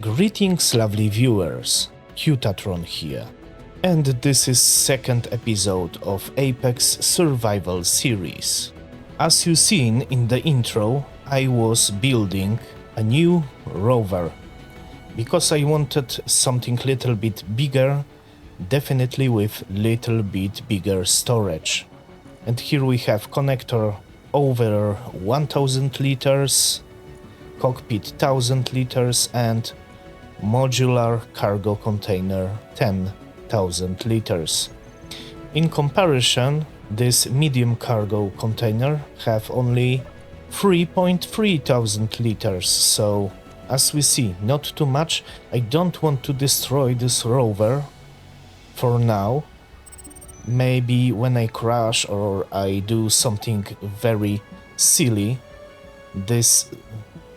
Greetings, lovely viewers, Cutatron here, and this is second episode of Apex Survival series. As you seen in the intro, I was building a new Rover, because I wanted something little bit bigger, definitely with little bit bigger storage. And here we have connector over 1000 liters, cockpit 1000 liters and modular cargo container 10,000 liters. In comparison, this medium cargo container have only 3.3 thousand liters, so as we see, not too much. I don't want to destroy this Rover for now. Maybe when I crash or I do something very silly, this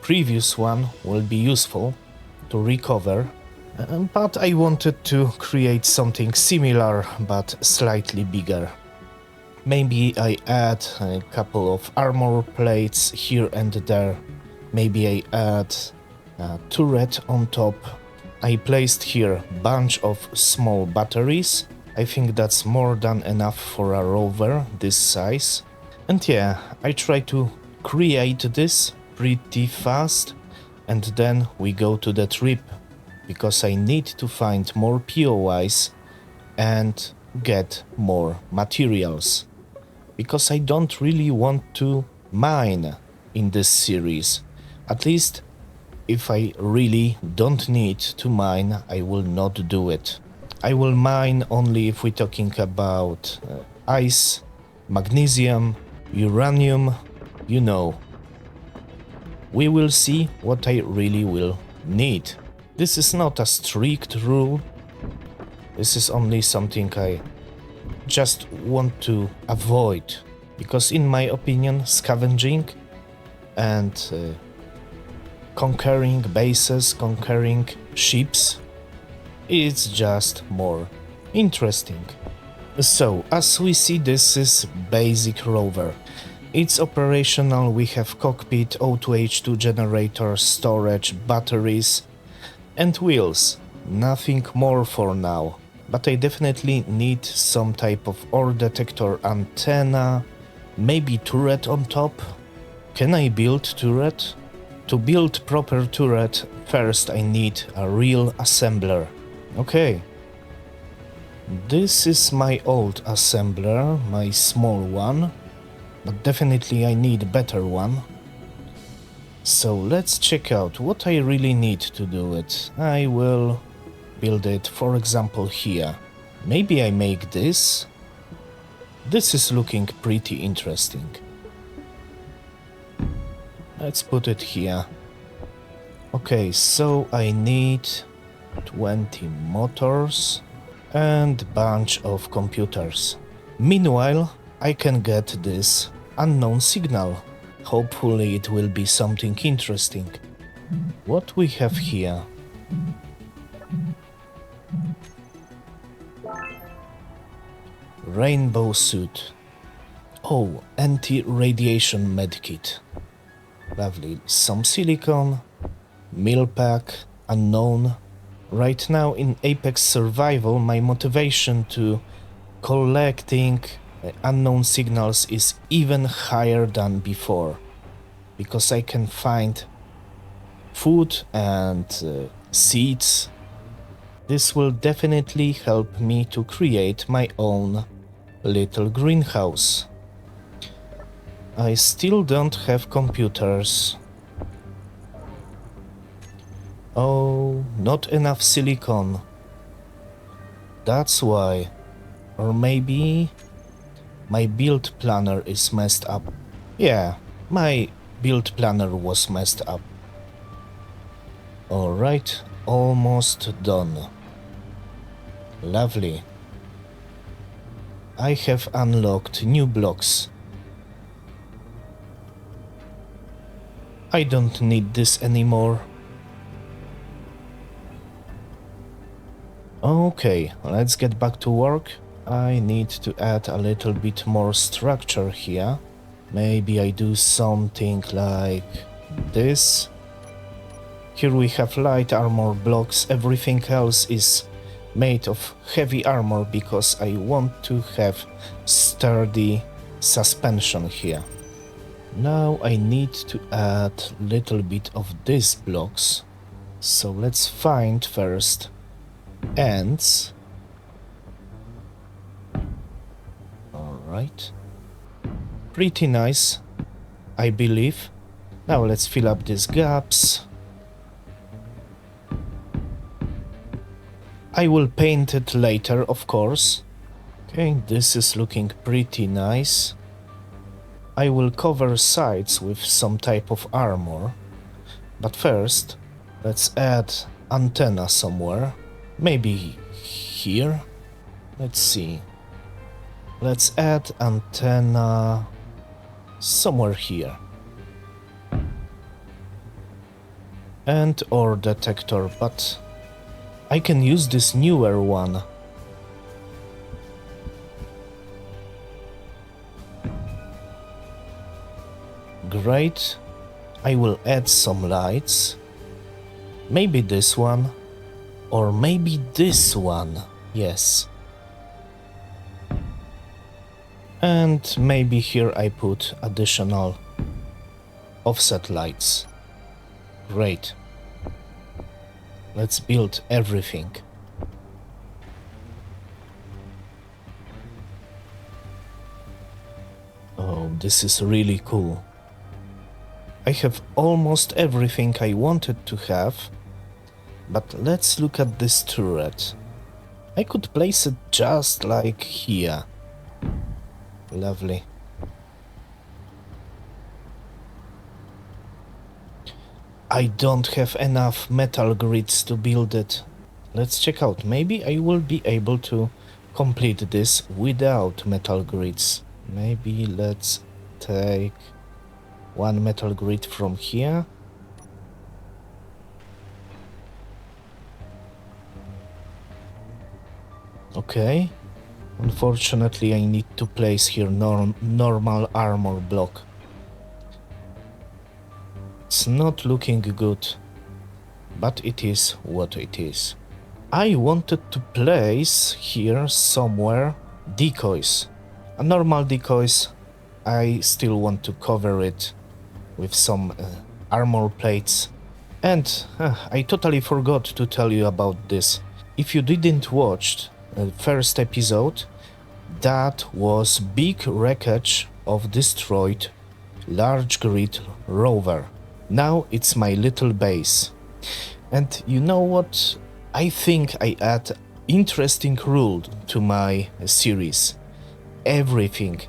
previous one will be useful to recover, but I wanted to create something similar but slightly bigger. Maybe I add a couple of armor plates here and there. Maybe I add a turret on top. I placed here a bunch of small batteries. I think that's more than enough for a Rover this size. And yeah, I try to create this pretty fast. And then we go to the trip, because I need to find more POIs and get more materials. Because I don't really want to mine in this series. At least, if I really don't need to mine, I will not do it. I will mine only if we're talking about ice, magnesium, uranium, you know. We will see what I really will need. This is not a strict rule. This is only something I just want to avoid. Because in my opinion, scavenging and conquering bases, conquering ships, it's just more interesting. So, as we see, this is basic Rover. It's operational. We have cockpit, E02 generator, storage, batteries and wheels. Nothing more for now. But I definitely need some type of ore detector antenna, maybe turret on top. Can I build turret? To build proper turret, first I need a real assembler. Okay. This is my old assembler, my small one. But definitely I need a better one. So let's check out what I really need to do it. I will build it, for example, here. Maybe I make this. This is looking pretty interesting. Let's put it here. Okay, so I need 20 motors and a bunch of computers. Meanwhile, I can get this unknown signal. Hopefully it will be something interesting. What we have here? Rainbow suit. Oh, anti-radiation medkit. Lovely. Some silicon, meal pack, unknown. Right now in Apex Survival, my motivation to collecting unknown signals is even higher than before, because I can find food and seeds. This will definitely help me to create my own little greenhouse. I still don't have computers. Oh, not enough silicon. That's why. Or maybe my build planner is messed up. Yeah, my build planner was messed up. Alright, almost done. Lovely. I have unlocked new blocks. I don't need this anymore. Okay, let's get back to work. I need to add a little bit more structure here. Maybe I do something like this. Here we have light armor blocks, everything else is made of heavy armor because I want to have sturdy suspension here. Now I need to add a little bit of these blocks. So let's find first ends. Alright. Pretty nice, I believe. Now let's fill up these gaps. I will paint it later, of course. Okay, this is looking pretty nice. I will cover sides with some type of armor. But first, let's add antenna somewhere. Maybe here? Let's see. Let's add antenna somewhere here. And ore detector, but I can use this newer one. Great. I will add some lights. Maybe this one. Or maybe this one. Yes. And maybe here I put additional offset lights. Great. Let's build everything. Oh, this is really cool. I have almost everything I wanted to have, but let's look at this turret. I could place it just like here. Lovely. I don't have enough metal grids to build it. Let's check out. Maybe I will be able to complete this without metal grids. Maybe let's take one metal grid from here. Okay. Unfortunately, I need to place here normal armor block. It's not looking good, but it is what it is. I wanted to place here somewhere decoys. A normal decoys, I still want to cover it with some armor plates. And I totally forgot to tell you about this. If you didn't watch the first episode, that was big wreckage of destroyed large grid Rover. Now it's my little base. And you know what? I think I add interesting rule to my series. Everything,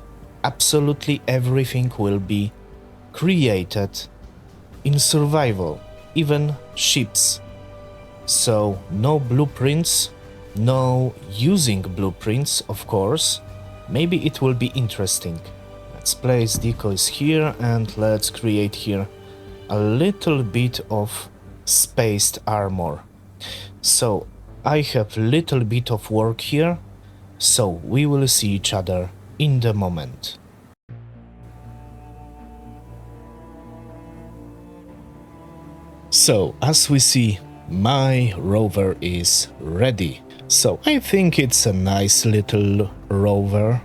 absolutely everything will be created in survival, even ships. So no blueprints, no using blueprints, of course. Maybe it will be interesting. Let's place decoys here and let's create here a little bit of spaced armor. So I have little bit of work here, so we will see each other in the moment. So as we see, my rover is ready. So I think it's a nice little rover,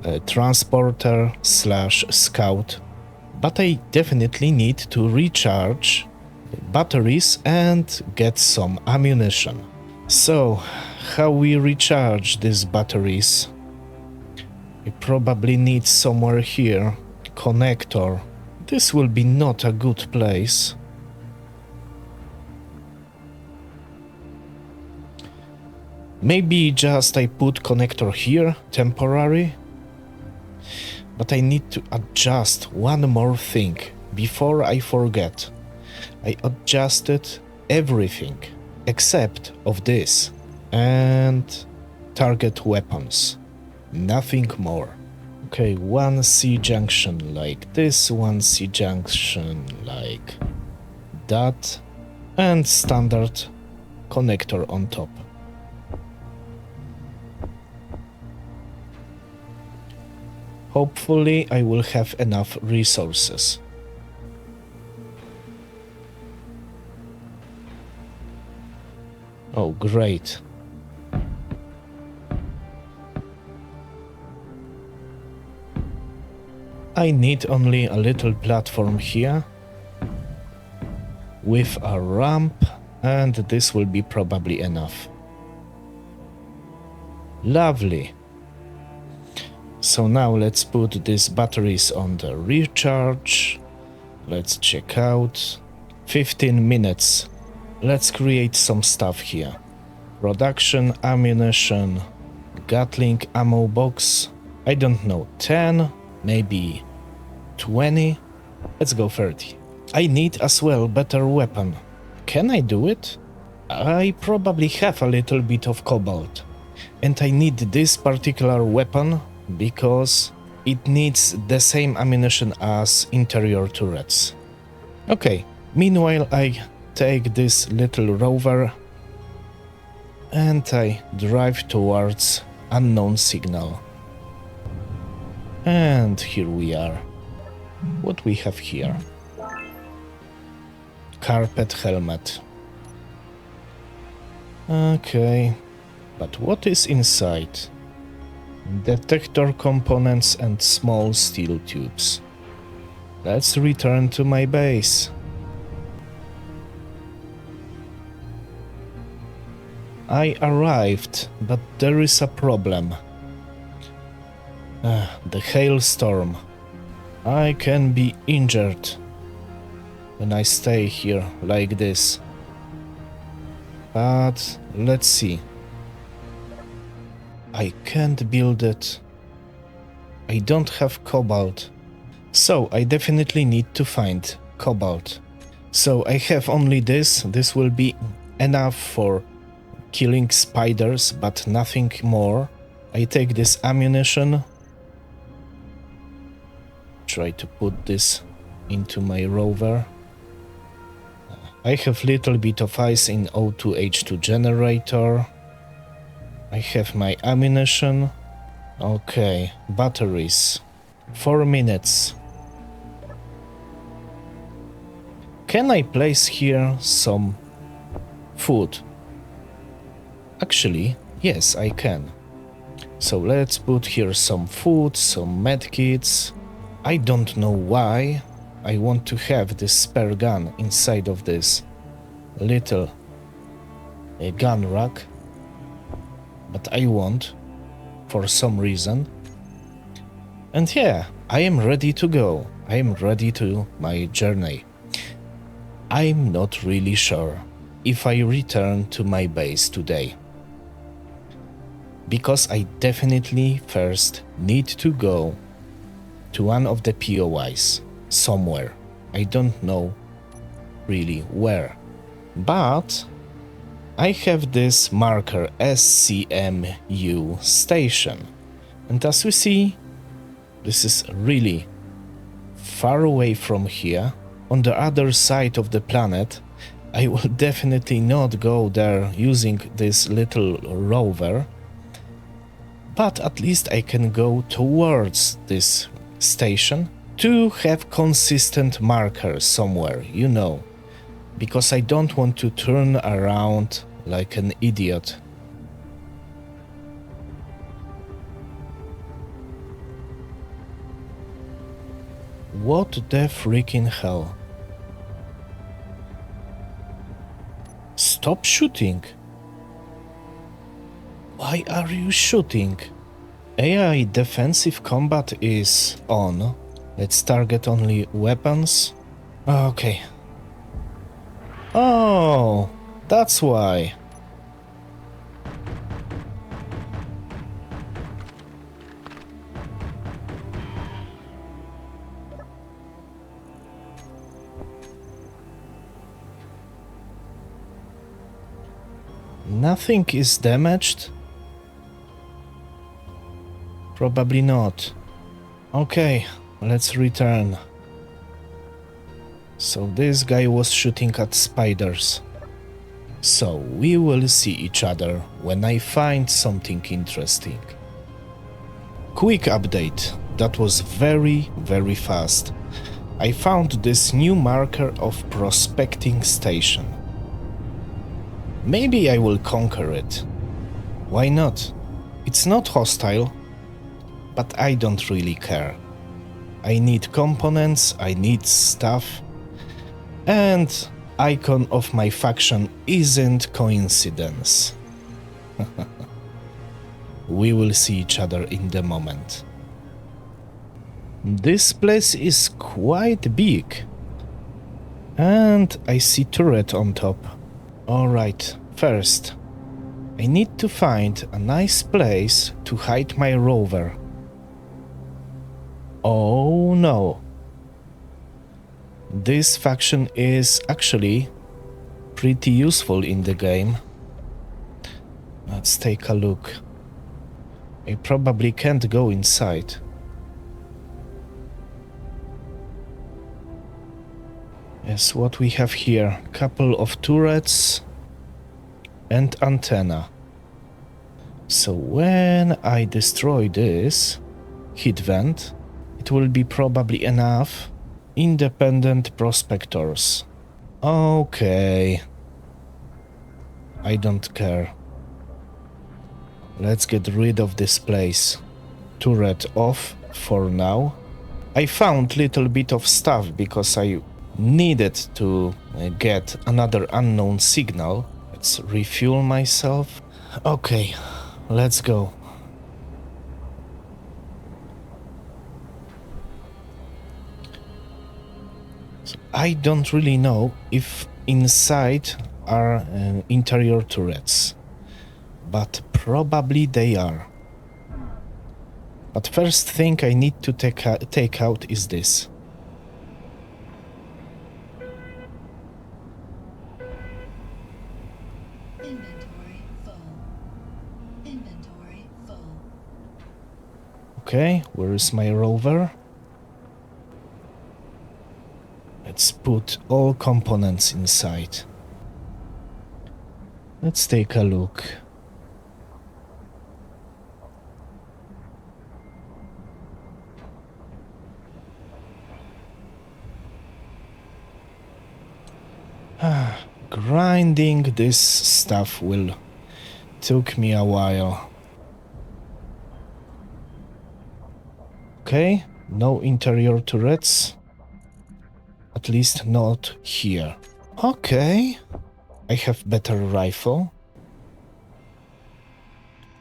a transporter slash scout. But I definitely need to recharge batteries and get some ammunition. So, how we recharge these batteries? We probably need somewhere here, connector. This will be not a good place. Maybe just I put connector here, temporary. But I need to adjust one more thing before I forget. I adjusted everything except of this and target weapons. Nothing more. Okay, one C junction like this, one C junction like that, and standard connector on top. Hopefully I will have enough resources. Oh, great. I need only a little platform here with a ramp, and this will be probably enough. Lovely. So now let's put these batteries on the recharge. Let's check out. 15 minutes. Let's create some stuff here. Production, ammunition, Gatling ammo box. I don't know, 10, maybe 20. Let's go 30. I need as well better weapon. Can I do it? I probably have a little bit of cobalt. And I need this particular weapon because it needs the same ammunition as interior turrets. Okay, meanwhile I take this little rover and I drive towards unknown signal. And here we are. What we have here? Carpet helmet. Okay, but what is inside? Detector components and small steel tubes. Let's return to my base. I arrived, but there is a problem. The hailstorm. I can be injured when I stay here like this. But let's see. I can't build it. I don't have cobalt. So I definitely need to find cobalt. So I have only this. This will be enough for killing spiders, but nothing more. I take this ammunition. Try to put this into my rover. I have little bit of ice in E02 generator. I have my ammunition. Okay, batteries. 4 minutes. Can I place here some food? Actually, yes, I can. So let's put here some food, some medkits. I don't know why I want to have this spare gun inside of this little gun rack. But I want, for some reason. And yeah, I am ready to go. I am ready to my journey. I'm not really sure if I return to my base today. Because I definitely first need to go to one of the POIs somewhere. I don't know really where. But I have this marker SCMU station, and as you see, this is really far away from here, on the other side of the planet. I will definitely not go there using this little rover, but at least I can go towards this station to have consistent marker somewhere, you know, because I don't want to turn around like an idiot. What the freaking hell? Stop shooting! Why are you shooting? AI defensive combat is on. Let's target only weapons. Okay. Oh, that's why. Nothing is damaged? Probably not. Okay, let's return. So this guy was shooting at spiders. So we will see each other when I find something interesting. Quick update. That was very fast. I found this new marker of prospecting station. Maybe I will conquer it. Why not? It's not hostile, but I don't really care. I need components, I need stuff, and icon of my faction isn't coincidence. We will see each other in the moment. This place is quite big. And I see turret on top. Alright, first, I need to find a nice place to hide my rover. Oh no. This faction is actually pretty useful in the game. Let's take a look. I probably can't go inside. Yes, what we have here, couple of turrets and antenna. So when I destroy this heat vent, it will be probably enough independent prospectors. Okay. I don't care. Let's get rid of this place. Turret off for now. I found little bit of stuff because I needed to get another unknown signal. Let's refuel myself. Okay, let's go. So I don't really know if inside are interior turrets, but probably they are. But first thing I need to take out is this. Okay, where is my rover? Let's put all components inside. Let's take a look. Grinding this stuff took me a while. Okay, no interior turrets. At least not here. Okay, I have better rifle.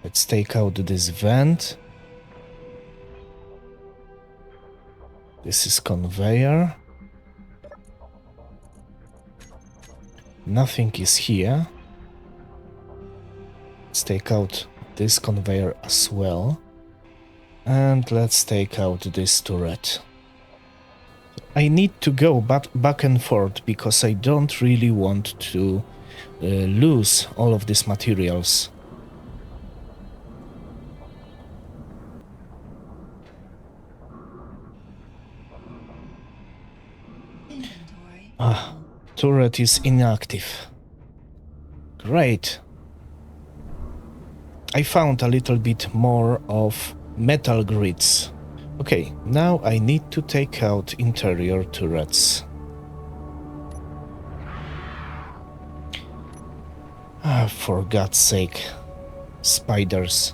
Let's take out this vent. This is conveyor. Nothing is here. Let's take out this conveyor as well. And let's take out this turret. I need to go back and forth because I don't really want to lose all of these materials. Turret is inactive. Great. I found a little bit more of metal grids. Okay, now I need to take out interior turrets. For God's sake. Spiders.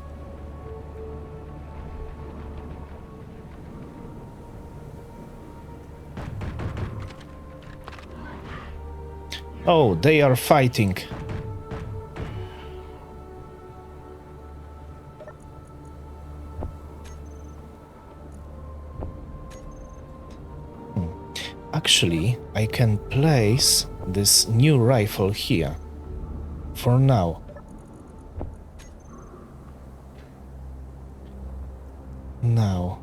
Oh, they are fighting. Actually, I can place this new rifle here. For now. Now.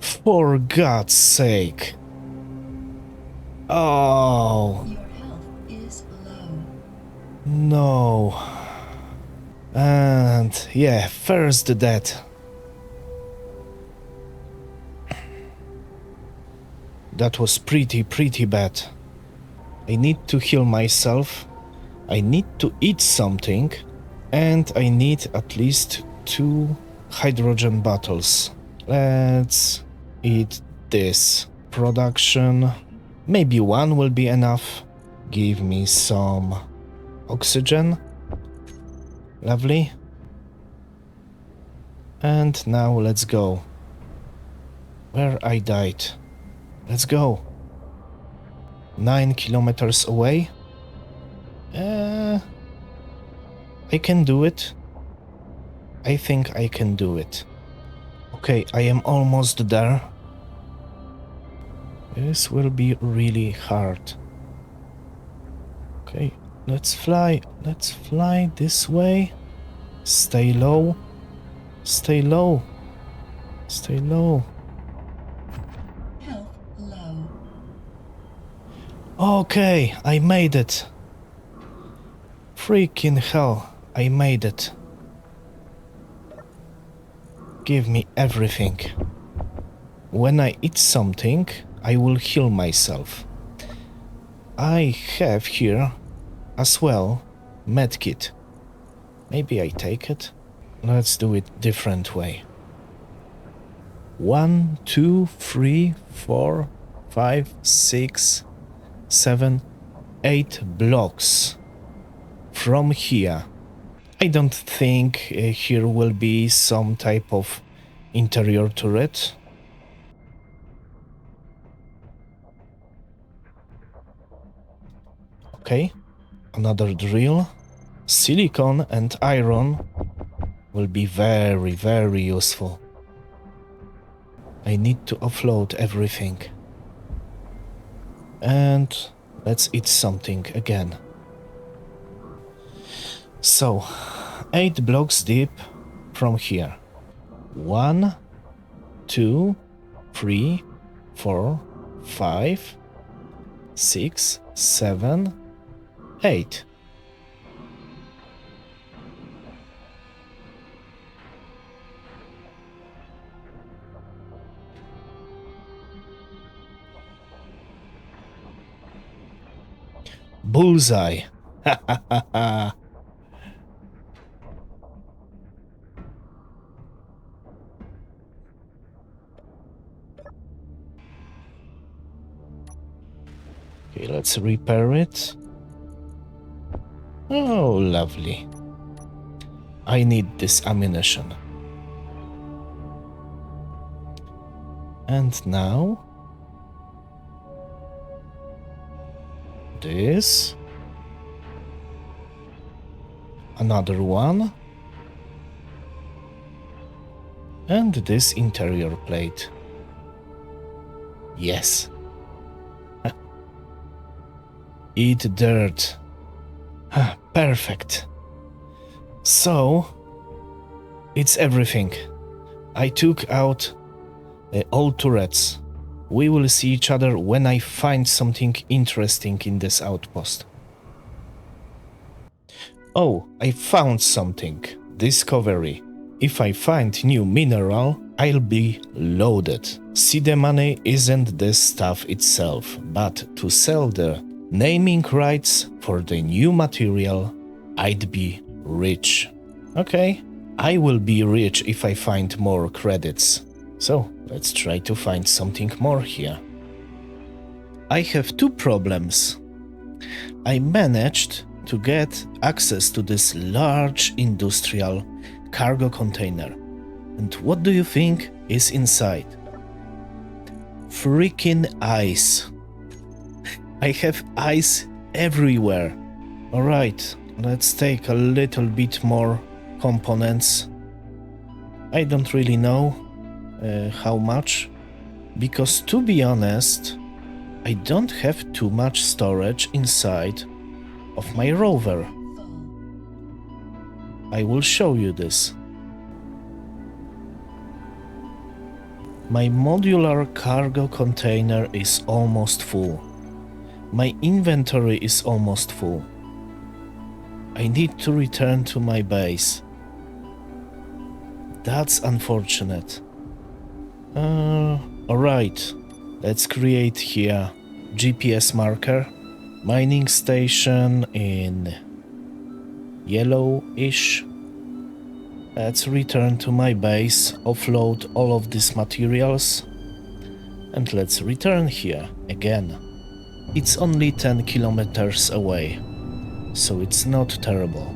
For God's sake. Oh. Your health is low. No. And yeah, first death. That was pretty bad. I need to heal myself. I need to eat something. And I need at least 2 hydrogen bottles. Let's eat this. Production. Maybe 1 will be enough. Give me some Oxygen. Lovely. And now let's go. Where I died. Let's go. 9 kilometers away. I can do it. I think I can do it. Okay, I am almost there. This will be really hard. Okay, let's fly. Let's fly this way. Stay low. Stay low. Stay low. Health low. Okay, I made it. Freaking hell, I made it. Give me everything. When I eat something, I will heal myself. I have here as well medkit. Maybe I take it. Let's do it different way. 1, 2, 3, 4, 5, 6, 7, 8 blocks from here. I don't think here will be some type of interior turret. Okay, another drill. Silicon and iron will be very, very useful. I need to offload everything. And let's eat something again. So, 8 blocks deep from here. 1, 2, 3, 4, 5, 6, 7, 8. Bullseye. Ha ha ha ha. Okay, let's repair it. Oh, lovely. I need this ammunition. And now this, another one, and this interior plate. Yes. Eat dirt. Perfect. So, it's everything. I took out all turrets. We will see each other when I find something interesting in this outpost. Oh, I found something. Discovery. If I find new mineral, I'll be loaded. See, the money isn't the stuff itself, but to sell the naming rights for the new material, I'd be rich. Okay, I will be rich if I find more credits. So, let's try to find something more here. I have 2 problems. I managed to get access to this large industrial cargo container. And what do you think is inside? Freaking ice. I have ice everywhere. Alright, let's take a little bit more components. I don't really know how much, because to be honest, I don't have too much storage inside of my Rover. I will show you this. My modular cargo container is almost full. My inventory is almost full. I need to return to my base. That's unfortunate. Alright, let's create here GPS marker. Mining station in yellowish. Let's return to my base, offload all of these materials, and let's return here again. It's only 10 kilometers away, so it's not terrible.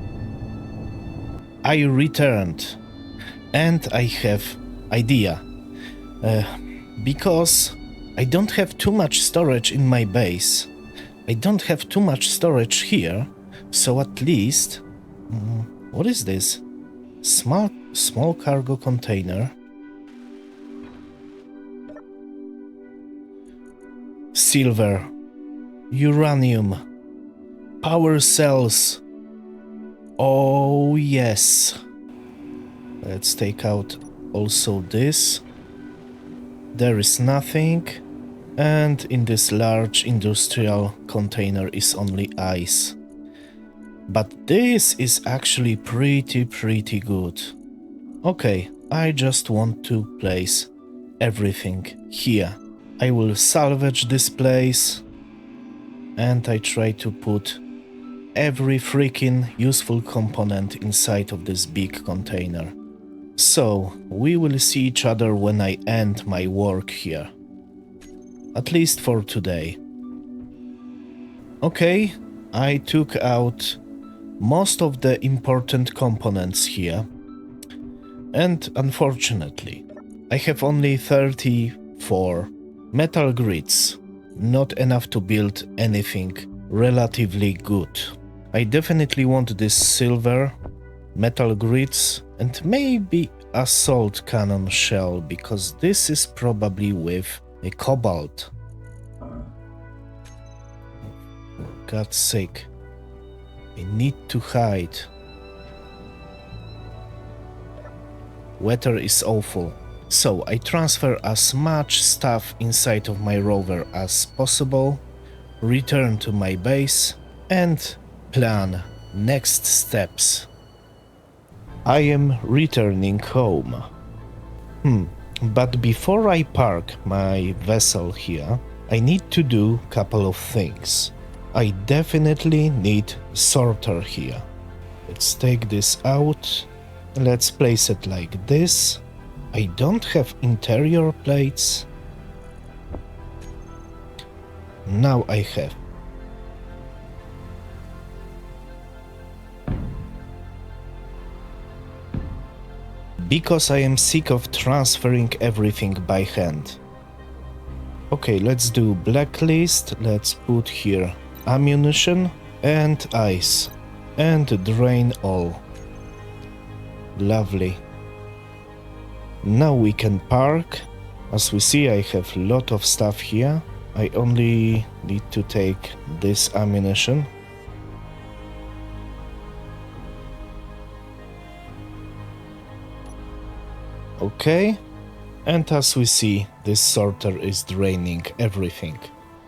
I returned, and I have idea. Because I don't have too much storage in my base. I don't have too much storage here, so at least... what is this? Small cargo container. Silver. Uranium. Power cells. Oh yes. Let's take out also this. There is nothing. And in this large industrial container is only ice. But this is actually pretty good. Okay, I just want to place everything here. I will salvage this place. And I try to put every freaking useful component inside of this big container. So, we will see each other when I end my work here. At least for today. Okay, I took out most of the important components here. And unfortunately, I have only 34 metal grids. Not enough to build anything relatively good. I definitely want this silver, metal grids, and maybe assault cannon shell, because this is probably with a cobalt. For God's sake. I need to hide. Weather is awful. So I transfer as much stuff inside of my rover as possible, return to my base, and plan next steps. I am returning home. But before I park my vessel here, I need to do a couple of things. I definitely need sorter here. Let's take this out. Let's place it like this. I don't have interior plates. Now I have. Because I am sick of transferring everything by hand. Okay, let's do blacklist. Let's put here ammunition and ice. And drain all. Lovely. Now we can park. As we see, I have a lot of stuff here. I only need to take this ammunition. Okay. And as we see, this sorter is draining everything.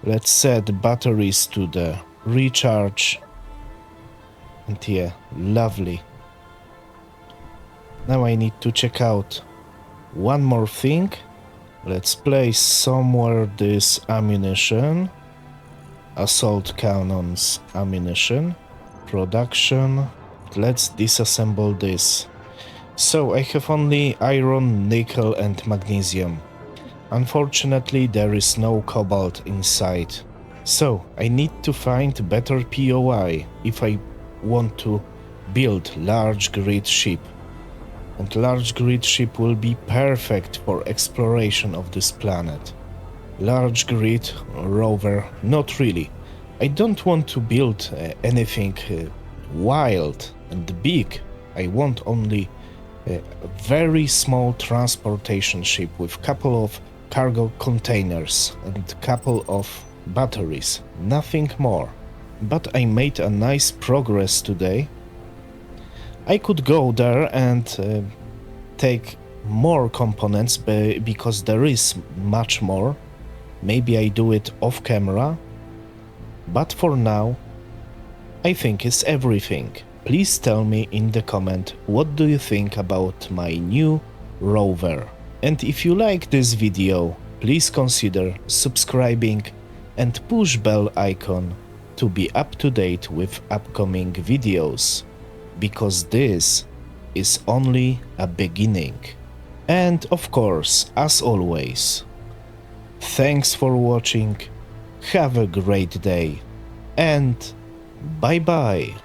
Let's set batteries to the recharge. And yeah, lovely. Now I need to check out one more thing. Let's place somewhere this ammunition. Assault cannons ammunition. Production. Let's disassemble this. So I have only iron, nickel and magnesium. Unfortunately, there is no cobalt inside. So I need to find better POI if I want to build large grid ship. And large grid ship will be perfect for exploration of this planet. Large grid rover, not really. I don't want to build anything wild and big. I want only a very small transportation ship with couple of cargo containers and couple of batteries, nothing more. But I made a nice progress today. I could go there and take more components because there is much more. Maybe I do it off camera. But for now, I think it's everything. Please tell me in the comment what do you think about my new rover. And if you like this video, please consider subscribing and push bell icon to be up to date with upcoming videos. Because this is only a beginning. And of course, as always, thanks for watching, have a great day, and Bye bye.